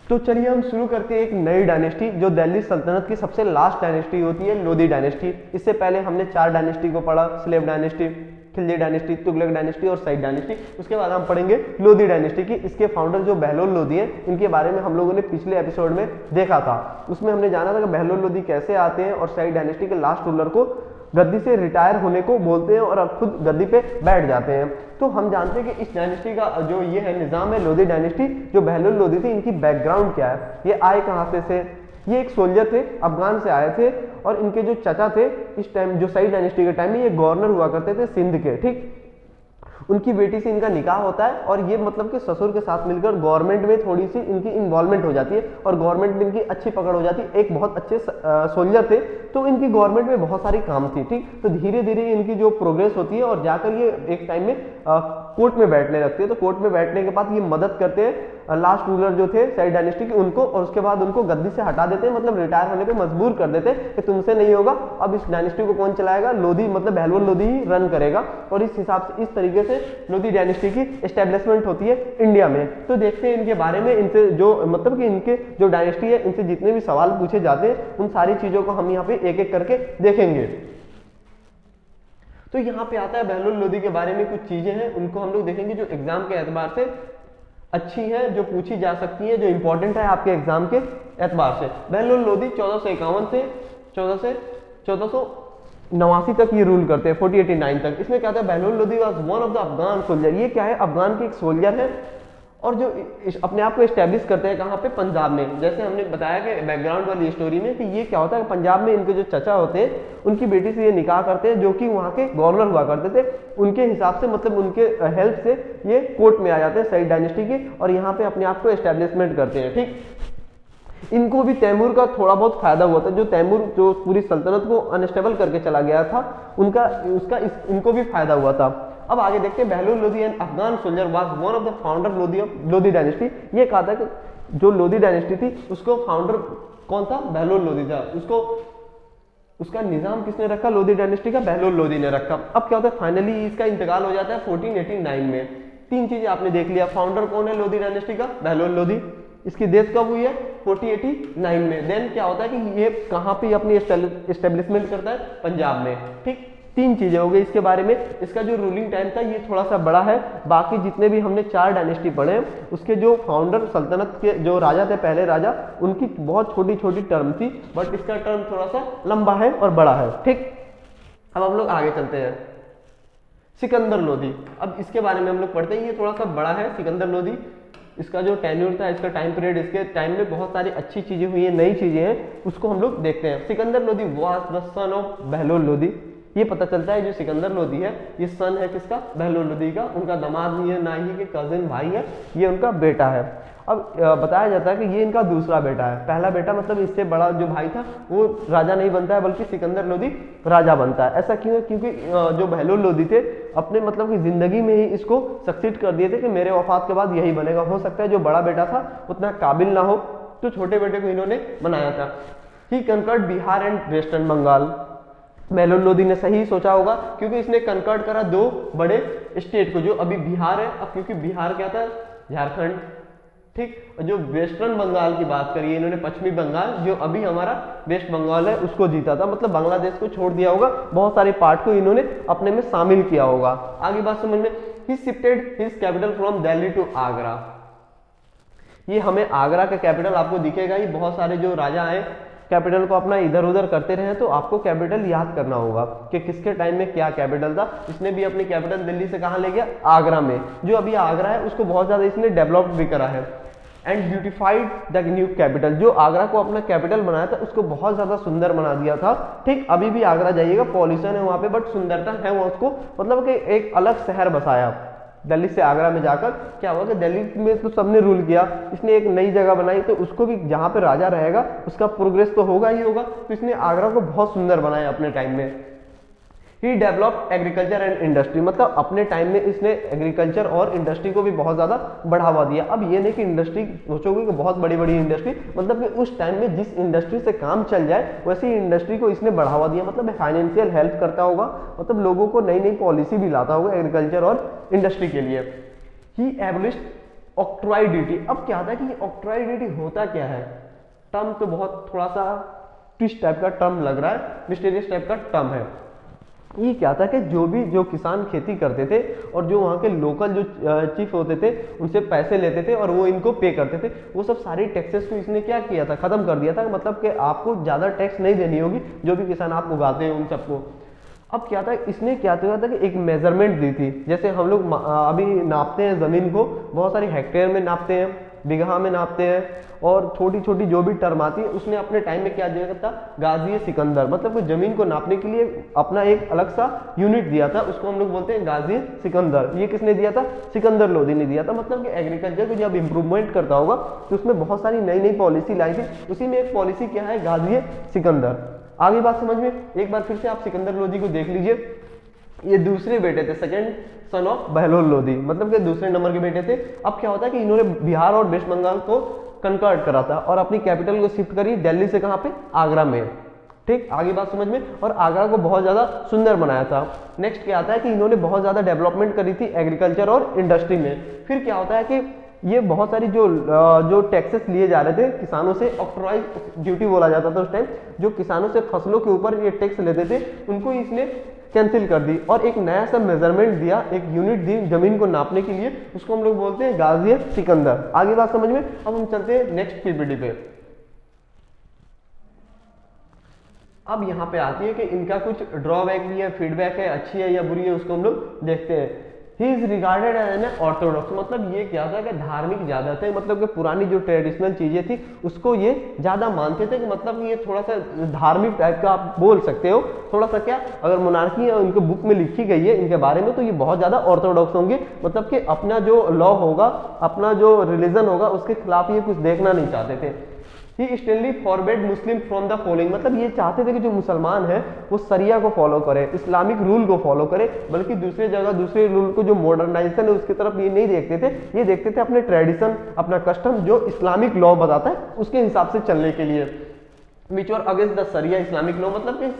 तो चलिए हम शुरू करते हैं एक नई डायनेस्टी जो दिल्ली सल्तनत की सबसे लास्ट डायनेस्टी होती है, लोधी डायनेस्टी। इससे पहले हमने 4 डायनेस्टी को पढ़ा, slave dynasty, Khilji dynasty, Tughlaq dynasty और सईद डायनेस्टी। उसके बाद हम पढ़ेंगे लोधी डायनेस्टी की। इसके फाउंडर जो बहलोल लोधी हैं, इनके बारे में हम लोगों ने पिछले एपिसोड में देखा था। उसमें हमने जाना था कि बहलोल लोधी कैसे आते हैं और सईद डायनेस्टी के लास्ट रूलर को गद्दी से रिटायर होने को बोलते हैं और अब खुद गद्दी पे बैठ जाते हैं। तो हम जानते हैं कि इस डायनेस्टी का जो ये है निज़ाम है, लोधी डायनेस्टी, जो बहलोल लोधी थी, इनकी बैकग्राउंड क्या है, ये आए कहाँ से। ये एक सोल्जर थे, अफगान से आए थे और इनके जो चचा थे इस टाइम, जो सईद डायनेस्टी के टाइम में, ये गवर्नर हुआ करते थे सिंध के। ठीक, उनकी बेटी से इनका निकाह होता है और ये मतलब कि ससुर के साथ मिलकर गवर्नमेंट में थोड़ी सी इनकी इन्वॉल्वमेंट हो जाती है और गवर्नमेंट में इनकी अच्छी पकड़ हो जाती है। एक बहुत अच्छे सोल्जर थे तो इनकी गवर्नमेंट में बहुत सारी काम थी। ठीक, तो धीरे धीरे इनकी जो प्रोग्रेस होती है और जाकर ये एक टाइम में कोर्ट में बैठने लगते हैं। तो कोर्ट में बैठने के बाद ये मदद करते हैं लास्ट रूलर जो थे सईद डायनेस्टी के उनको, और उसके बाद उनको गद्दी से हटा देते हैं, मतलब रिटायर होने पे मजबूर कर देते हैं कि तुमसे नहीं होगा, अब इस डायनेस्टी को कौन चलाएगा, लोधी मतलब बहलोल लोधी ही रन करेगा। और इस हिसाब से, इस तरीके से लोधी डायनेस्टी की एस्टेब्लिशमेंट होती है इंडिया में। तो देखते हैं इनके बारे में, इनसे जो मतलब कि इनके जो डायनेस्टी है, इनसे जितने भी सवाल पूछे जाते हैं उन सारी चीजों को हम यहाँ पे एक एक करके देखेंगे। तो यहाँ पे आता है बहलोल लोधी के बारे में कुछ चीजें हैं, उनको हम लोग देखेंगे जो एग्जाम के एतबार से अच्छी है, जो पूछी जा सकती है, जो इंपॉर्टेंट है आपके एग्जाम के एतबार से। बहलोल लोधी 1451 से 1489 तक ये रूल करते हैं, 1489 तक। इसमें क्या था, Bahlol Lodhi was one of the Afghan soldier. ये क्या है, अफगान के एक सोल्जर है और जो अपने आप को एस्टेब्लिश करते हैं कहाँ पे, पंजाब में। जैसे हमने बताया कि बैकग्राउंड वाली स्टोरी में कि ये क्या होता है, पंजाब में इनके जो चचा होते हैं उनकी बेटी से ये निकाह करते हैं जो कि वहाँ के गवर्नर हुआ करते थे। उनके हिसाब से, मतलब उनके हेल्प से ये कोर्ट में आ जाते हैं सईद डायनेस्टी के और यहाँ पे अपने आप को एस्टेब्लिशमेंट करते हैं। ठीक, इनको भी तैमूर का थोड़ा बहुत फायदा हुआ था। जो तैमूर जो पूरी सल्तनत को अनस्टेबल करके चला गया था, इनको भी फायदा हुआ था। अब आगे देखते हैं, Bahlol Lodhi and Afghan soldier was one of the founder Lodhi dynasty. ये कहा था कि जो लोधी डायनेस्टी थी उसको फाउंडर कौन था, बहलोल लोधी था। उसका निजाम किसने रखा, लोधी डायनेस्टी का बहलोल लोधी ने रखा। अब क्या होता है, फाइनली इसका इंतकाल हो जाता है 1489 में। 3 चीजें आपने देख लिया, फाउंडर कौन है लोधी डायनेस्टी का, बहलोल लोधी। इसकी डेथ कब हुई है, 1489 में। देन क्या होता है कि ये कहाँ पे अपनी एस्टेब्लिशमेंट करता है, पंजाब में। ठीक, 3 चीजें हो गई इसके बारे में। इसका जो रूलिंग टाइम था ये थोड़ा सा बड़ा है, बाकी जितने भी हमने 4 डायनेस्टी पढ़े उसके जो फाउंडर सल्तनत के जो राजा थे, पहले राजा, उनकी बहुत छोटी छोटी टर्म थी, बट इसका टर्म थोड़ा सा लंबा है और बड़ा है। ठीक, अब हम लोग आगे चलते हैं, सिकंदर लोधी। अब इसके बारे में हम लोग पढ़ते हैं, ये थोड़ा सा बड़ा है सिकंदर लोधी। इसका जो टेन्योर था, इसका टाइम पीरियड, इसके टाइम में बहुत सारी अच्छी चीजें हुई हैं, नई चीजें हैं, उसको हम लोग देखते हैं। Sikandar Lodhi was the son of Bahlol Lodhi. ये पता चलता है जो सिकंदर लोधी है ये सन है किसका, बहलोल लोधी का। उनका दामाद नहीं है, ना ही के कजिन भाई है, ये उनका बेटा है। अब बताया जाता है कि ये इनका दूसरा बेटा है। पहला बेटा मतलब इससे बड़ा जो भाई था वो राजा नहीं बनता है, बल्कि सिकंदर लोधी राजा बनता है। ऐसा क्यों है, क्योंकि जो बहलोल लोधी थे अपने मतलब की जिंदगी में ही इसको सक्सीड कर दिए थे कि मेरे वफात के बाद यही बनेगा। हो सकता है जो बड़ा बेटा था उतना काबिल ना हो, तो छोटे बेटे को इन्होंने बनाया था। He conquered Bihar and western Bengal. Bahlol Lodi ने सही सोचा होगा क्योंकि इसने कंकर्ड करा 2 बड़े स्टेट को, जो अभी बिहार है। अब क्योंकि बिहार क्या था, झारखंड। ठीक, जो वेस्टर्न बंगाल की बात करिए इन्होंने, पश्चिमी बंगाल जो अभी हमारा वेस्ट बंगाल है उसको जीता था, मतलब बांग्लादेश को छोड़ दिया होगा, बहुत सारे पार्ट को इन्होंने अपने में शामिल किया होगा। आगे बात समझ में, he shifted his capital from Delhi to Agra. ये हमें आगरा का कैपिटल आपको दिखेगा ही, बहुत सारे जो राजा हैं कैपिटल को अपना इधर उधर करते रहे, तो आपको कैपिटल याद करना होगा कि किसके टाइम में क्या कैपिटल था। इसने भी अपनी कैपिटल दिल्ली से कहाँ ले गया, आगरा में। जो अभी आगरा है उसको बहुत ज्यादा इसने डेवलप भी करा है। And beautified the new capital, जो आगरा को अपना कैपिटल बनाया था उसको बहुत ज्यादा सुंदर बना दिया था। ठीक, अभी भी आगरा जाइएगा, पॉल्यूशन है वहां पे, बट सुंदरता है वो, उसको मतलब कि एक अलग शहर बसाया। दिल्ली से आगरा में जाकर क्या हुआ कि दिल्ली में तो सबने रूल किया, इसने एक नई जगह बनाई, तो उसको भी जहाँ पे राजा रहेगा उसका प्रोग्रेस तो होगा ही होगा, तो इसने आगरा को बहुत सुंदर बनाया अपने टाइम में। He developed agriculture and industry, मतलब अपने टाइम में इसने एग्रीकल्चर और इंडस्ट्री को भी बहुत ज़्यादा बढ़ावा दिया। अब ये नहीं कि इंडस्ट्री सोचोगे कि बहुत बड़ी बड़ी इंडस्ट्री, मतलब कि उस टाइम में जिस इंडस्ट्री से काम चल जाए वैसी इंडस्ट्री को इसने बढ़ावा दिया, मतलब फाइनेंशियल हेल्प करता होगा, मतलब लोगों को नई नई पॉलिसी भी लाता होगा एग्रीकल्चर और इंडस्ट्री के लिए। ही एबलिश्ड ऑक्ट्रॉइडिटी। अब क्या होता है कि ये ऑक्ट्रॉइडिटी होता क्या है, टर्म तो बहुत थोड़ा सा ट्विस्ट टाइप का टर्म लग रहा है, मिस्टीरियस टाइप का टर्म है। ये क्या था कि जो किसान खेती करते थे और जो वहाँ के लोकल जो चीफ होते थे उनसे पैसे लेते थे और वो इनको पे करते थे, वो सब सारी टैक्सेस को इसने क्या किया था, खत्म कर दिया था। मतलब कि आपको ज़्यादा टैक्स नहीं देनी होगी, जो भी किसान आप उगाते हैं उन सबको। अब क्या था, इसने क्या किया था कि एक मेजरमेंट दी थी। जैसे हम लोग अभी नापते हैं ज़मीन को, बहुत सारी हेक्टेयर में नापते हैं, बीघा में नापते हैं, और छोटी छोटी जो भी टर्म आती है। उसने अपने टाइम में क्या दिया था, गाजी सिकंदर, मतलब कि जमीन को नापने के लिए अपना एक अलग सा यूनिट दिया था, उसको हम लोग बोलते हैं गाजी सिकंदर। ये किसने दिया था, सिकंदर लोधी ने दिया था। मतलब कि एग्रीकल्चर को जब इंप्रूवमेंट करता होगा तो उसमें बहुत सारी नई नई पॉलिसी लाई थी, उसी में एक पॉलिसी क्या है, गाजी सिकंदर। आगे बात समझ में, एक बार फिर से आप सिकंदर लोधी को देख लीजिए। ये दूसरे बेटे थे, second son of Bahlol Lodhi, मतलब कि दूसरे नंबर के बेटे थे। अब क्या होता है कि इन्होंने बिहार और वेस्ट बंगाल को कन्वर्ट करा था और अपनी कैपिटल को शिफ्ट करी दिल्ली से, कहाँ पे, आगरा में। ठीक, आगे बात समझ में, और आगरा को बहुत ज्यादा सुंदर बनाया था। नेक्स्ट क्या आता है कि इन्होंने बहुत ज्यादा डेवलपमेंट करी थी एग्रीकल्चर और इंडस्ट्री में। फिर क्या होता है कि ये बहुत सारी जो टैक्सेस लिए जा रहे थे किसानों से, ऑक्ट्रॉइज ड्यूटी बोला जाता था उस टाइम, जो किसानों से फसलों के ऊपर ये टैक्स लेते थे, उनको इसने कैंसिल कर दी और एक नया सा मेजरमेंट दिया, एक यूनिट दी जमीन को नापने के लिए, उसको हम लोग बोलते हैं गाजी सिकंदर। आगे बात समझ में। अब हम चलते हैं नेक्स्ट पीपीटी पे। अब यहाँ पे आती है कि इनका कुछ ड्रॉबैक भी है, फीडबैक है, अच्छी है या बुरी है, उसको हम लोग देखते हैं। He is regarded as an orthodox, मतलब ये क्या था कि धार्मिक ज्यादा थे, मतलब कि पुरानी जो ट्रेडिशनल चीजें थी उसको ये ज्यादा मानते थे, कि मतलब ये थोड़ा सा धार्मिक टाइप का आप बोल सकते हो। थोड़ा सा क्या, अगर मोनार्की उनके बुक में लिखी गई है इनके बारे में, तो ये बहुत ज्यादा ऑर्थोडॉक्स होंगे, मतलब कि अपना जो लॉ होगा, अपना जो रिलीजन होगा, उसके खिलाफ ये कुछ देखना नहीं चाहते थे। He sternly forbade Muslim from the following, मतलब ये चाहते थे कि जो मुसलमान है वो शरिया को फॉलो करे, इस्लामिक रूल को फॉलो करे, बल्कि दूसरी जगह दूसरे रूल को जो मॉडर्नाइजेशन है उसकी तरफ ये नहीं देखते थे। ये देखते थे अपने ट्रेडिशन, अपना कस्टम जो इस्लामिक लॉ बताता है उसके हिसाब से चलने के लिए। Which were against the sharia Islamic law, मतलब कि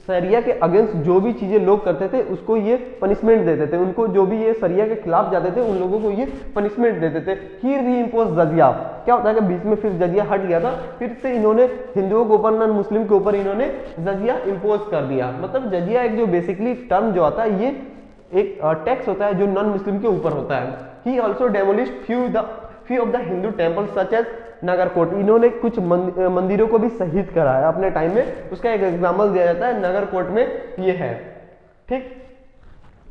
शरिया के अगेंस्ट जो भी चीजें लोग करते थे उसको ये पनिशमेंट देते थे, उनको जो भी ये शरिया के खिलाफ जाते थे उन लोगों को ये पनिशमेंट देते थे। ही रीइंपोज जजिया, क्या होता है कि बीच में फिर जजिया हट गया था, फिर से इन्होंने हिंदुओं के ऊपर, नॉन मुस्लिम के ऊपर इन्होंने जजिया इम्पोज कर दिया। मतलब जजिया एक जो बेसिकली टर्म जो आता है, ये एक टैक्स होता है जो नॉन मुस्लिम के ऊपर होता है। He also demolished few of the Hindu temple such as Nagarkot, इन्होंने कुछ मंदिरों को भी शहीद कराया अपने टाइम में। उसका एक एग्जाम्पल दिया जाता है नगरकोट में, ये है। ठीक,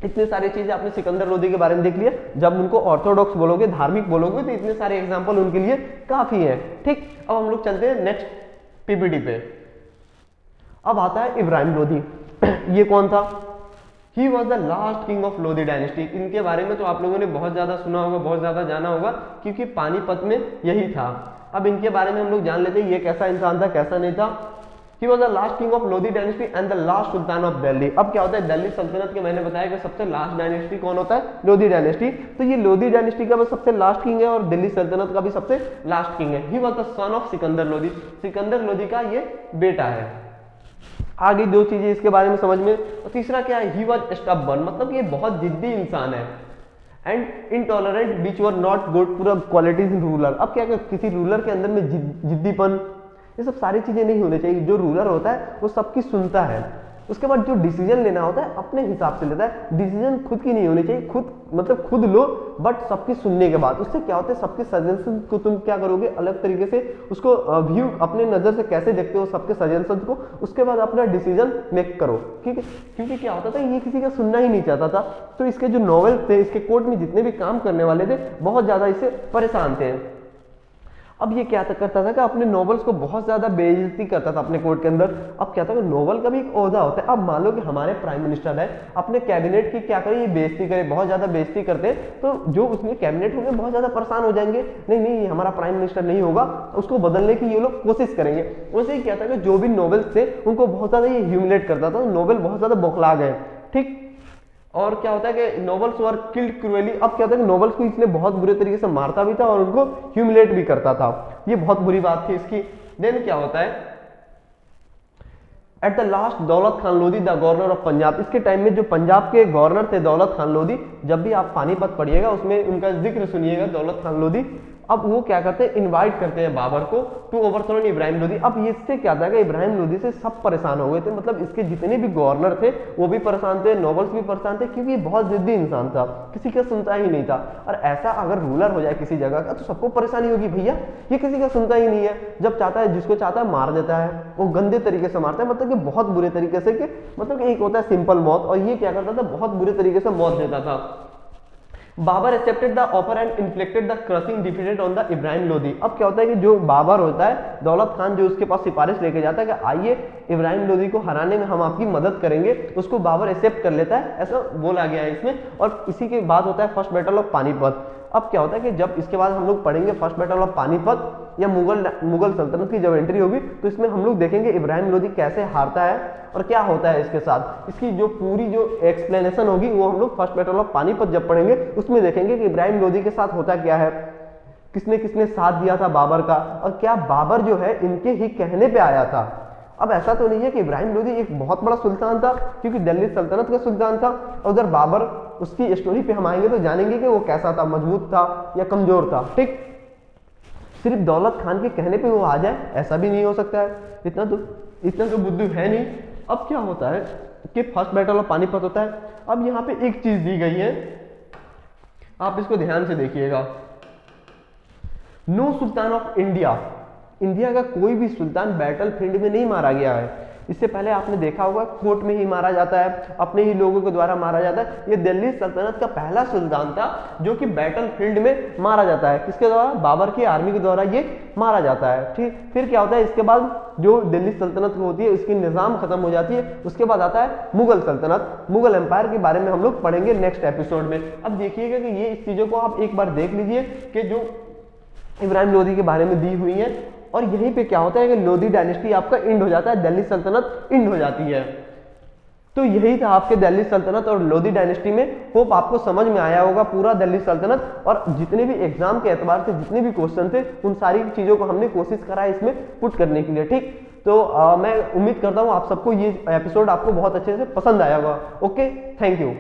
इतने सारी चीजें आपने सिकंदर लोधी के बारे में देख लिया। जब उनको ऑर्थोडॉक्स बोलोगे, धार्मिक बोलोगे, तो इतने सारे एग्जाम्पल उनके लिए काफी है। ठीक, अब हम लोग चलते हैं नेक्स्ट पीपीटी पे। अब आता है इब्राहिम लोधी। ये कौन था? He was the last king of Lodhi dynasty. इनके बारे में तो आप लोगों ने बहुत ज्यादा सुना होगा, बहुत ज्यादा जाना होगा, क्योंकि पानीपत में यही था। अब इनके बारे में हम लोग जान लेते हैं ये कैसा इंसान था, कैसा नहीं था। He was the last king of Lodhi dynasty and the last Sultan of Delhi. अब क्या होता है, दिल्ली सल्तनत के मैंने बताया कि सबसे लास्ट डायनेस्टी कौन होता है, लोधी डायनेस्टी। तो ये लोधी डायनेस्टी का सबसे लास्ट किंग है और दिल्ली सल्तनत का भी सबसे लास्ट किंग है। He was the son of Sikandar Lodhi, Sikandar Lodhi का ये बेटा है। आगे दो चीजें इसके बारे में समझ में। और तीसरा क्या है, ही वॉज स्टबर्न, मतलब ये बहुत जिद्दी इंसान है। And intolerant which were not good पूरा क्वालिटीज इन रूलर। अब क्या किसी रूलर के अंदर में जिद्दीपन, ये सब सारी चीजें नहीं होनी चाहिए। जो रूलर होता है वो सबकी सुनता है, उसके बाद जो डिसीजन लेना होता है अपने हिसाब से लेता है। डिसीजन खुद की नहीं होनी चाहिए, खुद मतलब खुद लो बट सबकी सुनने के बाद। उससे क्या होता है, सबके सजेशन को तुम क्या करोगे, अलग तरीके से उसको व्यू अपने नजर से कैसे देखते हो सबके सजेशन को, उसके बाद अपना डिसीजन मेक करो। ठीक है, क्योंकि क्या होता था, ये किसी का सुनना ही नहीं चाहता था। तो इसके जो नॉवेल थे, इसके कोर्ट में जितने भी काम करने वाले थे, बहुत ज्यादा इससे परेशान थे। अब ये क्या करता था कि अपने नॉवेल्स को बहुत ज्यादा बेइज्जती करता था अपने कोर्ट के अंदर। अब क्या था कि नॉवेल का भी एक ओहदा होता है। अब मान लो कि हमारे प्राइम मिनिस्टर है, अपने कैबिनेट की क्या करे, ये बेइज्जती करे, बहुत ज्यादा बेइज्जती करते हैं, तो जो उसमें कैबिनेट होंगे बहुत ज्यादा परेशान हो जाएंगे, नहीं नहीं हमारा प्राइम मिनिस्टर नहीं होगा, उसको बदलने की ये लोग कोशिश करेंगे। वैसे ही क्या था कि जो भी नॉवेल्स थे उनको बहुत ज्यादा ये ह्यूमिलेट करता था, नॉवेल बहुत ज्यादा बौखला गए। ठीक, और क्या होता है कि नॉवेल्स वर किल्ड क्रूअली। अब क्या होता है कि नॉवेल्स को इसने बहुत बुरे तरीके से मारता भी था और उनको ह्यूमिलेट भी करता था, ये बहुत बुरी बात थी इसकी। देन क्या होता है, एट द लास्ट दौलत Khan Lodhi the governor of Punjab, इसके टाइम में जो पंजाब के गवर्नर थे दौलत खान लोधी, जब भी आप पानीपत पढ़िएगा उसमें उनका जिक्र सुनिएगा दौलत खान लोधी। अब वो क्या करते हैं, इनवाइट करते हैं बाबर को टू ओवरथ्रोन इब्राहिम लोधी। अब इससे क्या था कि इब्राहिम लोधी से सब परेशान हो गए थे, मतलब इसके जितने भी गवर्नर थे वो भी परेशान थे, नॉबल्स भी परेशान थे, क्योंकि ये बहुत जिद्दी इंसान था, किसी का सुनता ही नहीं था। और ऐसा अगर रूलर हो जाए किसी जगह का तो सबको परेशानी होगी, भैया ये किसी का सुनता ही नहीं है, जब चाहता है जिसको चाहता है मार देता है, वो गंदे तरीके से मारता है, मतलब कि बहुत बुरे तरीके से, कि मतलब कि एक होता है सिंपल मौत, और ये क्या करता था, बहुत बुरे तरीके से मौत देता था। Babur accepted the offer and inflicted the crushing defeat on the Ibrahim Lodi. अब क्या होता है कि जो बाबर होता है, दौलत खान जो उसके पास सिफारिश लेके जाता है कि आइए इब्राहिम लोधी को हराने में हम आपकी मदद करेंगे, उसको बाबर एक्सेप्ट कर लेता है, ऐसा बोला गया है इसमें। और इसी के बाद होता है फर्स्ट बैटल ऑफ पानीपत। अब क्या होता है कि जब इसके बाद हम लोग पढ़ेंगे फर्स्ट बैटल ऑफ पानीपत या मुगल सल्तनत की जब एंट्री होगी, तो इसमें हम लोग देखेंगे इब्राहिम लोधी कैसे हारता है और क्या होता है इसके साथ। इसकी जो पूरी जो एक्सप्लेनेशन होगी वो हम लोग फर्स्ट बैटल ऑफ पानीपत जब पढ़ेंगे उसमें देखेंगे कि इब्राहिम लोधी के साथ होता क्या है, किसने किसने साथ दिया था बाबर का, और क्या बाबर जो है इनके ही कहने पे आया था। अब ऐसा तो नहीं है कि इब्राहिम लोधी एक बहुत बड़ा सुल्तान था, क्योंकि दिल्ली सल्तनत का सुल्तान था, और उधर बाबर, उसकी स्टोरी पे हम आएंगे तो जानेंगे कि वो कैसा था, मजबूत था या कमजोर था। ठीक, सिर्फ दौलत खान के कहने पे वो आ जाए ऐसा भी नहीं हो सकता है, इतना तो बुद्धू है नहीं। अब क्या होता है कि फर्स्ट बैटल ऑफ पानीपत होता है। अब यहाँ पे एक चीज दी गई है, आप इसको ध्यान से देखिएगा, no sultan of India, India का कोई भी सुल्तान बैटल फील्ड में नहीं मारा गया है। इससे पहले आपने देखा होगा कोर्ट में ही मारा जाता है, अपने ही लोगों के द्वारा मारा जाता है। ये दिल्ली सल्तनत का पहला सुल्तान था जो कि बैटल फील्ड में मारा जाता है, किसके द्वारा, बाबर की आर्मी के द्वारा ये मारा जाता है। ठीक, फिर क्या होता है, इसके बाद जो दिल्ली सल्तनत होती है उसकी निज़ाम खत्म हो जाती है, उसके बाद आता है मुगल सल्तनत, मुगल एम्पायर के बारे में हम लोग पढ़ेंगे नेक्स्ट एपिसोड में। अब देखिएगा कि ये इस चीज़ों को आप एक बार देख लीजिए कि जो इब्राहिम लोधी के बारे में दी हुई है, और यहीं पे क्या होता है कि लोधी डायनेस्टी आपका इंड हो जाता है, दिल्ली सल्तनत इंड हो जाती है। तो यही था आपके दिल्ली सल्तनत और लोधी डायनेस्टी में। होप आपको समझ में आया होगा पूरा दिल्ली सल्तनत, और जितने भी एग्जाम के एतबार से जितने भी क्वेश्चन थे उन सारी चीजों को हमने कोशिश करा इसमें पुट करने के लिए। ठीक, तो मैं उम्मीद करता हूँ आप सबको ये एपिसोड आपको बहुत अच्छे से पसंद आया होगा। Okay, thank you.